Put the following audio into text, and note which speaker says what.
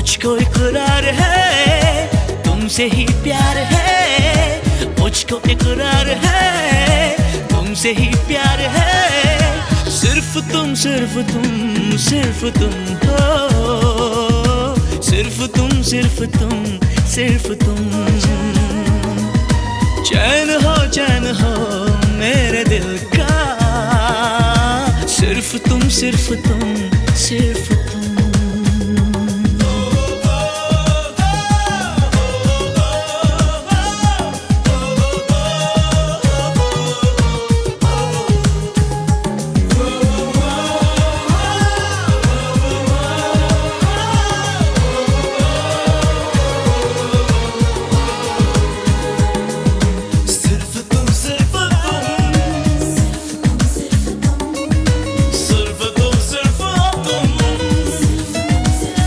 Speaker 1: मुझको इकरार है, तुमसे ही प्यार है। मुझको इकरार है, तुमसे ही प्यार है। सिर्फ तुम, सिर्फ तुम, सिर्फ तुम हो। सिर्फ तुम, सिर्फ तुम, सिर्फ तुम। चैन हो मेरे दिल का। सिर्फ तुम, सिर्फ तुम, सिर्फ